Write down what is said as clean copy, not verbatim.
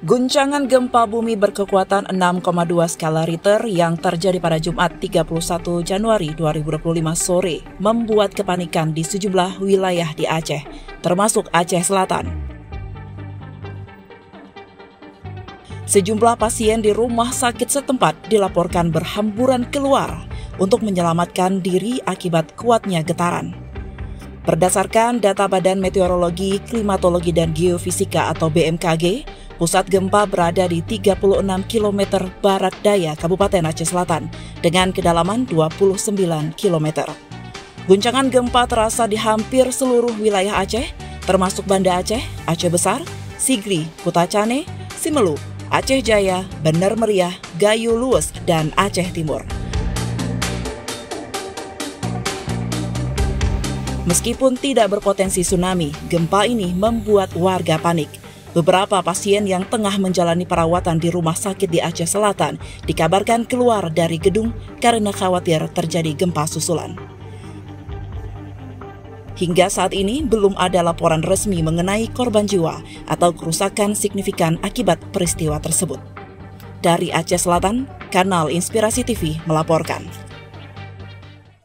Guncangan gempa bumi berkekuatan 6,2 skala Richter yang terjadi pada Jumat 31 Januari 2025 sore membuat kepanikan di sejumlah wilayah di Aceh, termasuk Aceh Selatan. Sejumlah pasien di rumah sakit setempat dilaporkan berhamburan keluar untuk menyelamatkan diri akibat kuatnya getaran. Berdasarkan data Badan Meteorologi, Klimatologi, dan Geofisika atau BMKG, pusat gempa berada di 36 km barat daya Kabupaten Aceh Selatan dengan kedalaman 29 km. Guncangan gempa terasa di hampir seluruh wilayah Aceh, termasuk Banda Aceh, Aceh Besar, Sigli, Kutacane, Simelu, Aceh Jaya, Bener Meriah, Gayo Luwes, dan Aceh Timur. Meskipun tidak berpotensi tsunami, gempa ini membuat warga panik. Beberapa pasien yang tengah menjalani perawatan di rumah sakit di Aceh Selatan dikabarkan keluar dari gedung karena khawatir terjadi gempa susulan. Hingga saat ini belum ada laporan resmi mengenai korban jiwa atau kerusakan signifikan akibat peristiwa tersebut. Dari Aceh Selatan, Kanal Inspirasi TV melaporkan.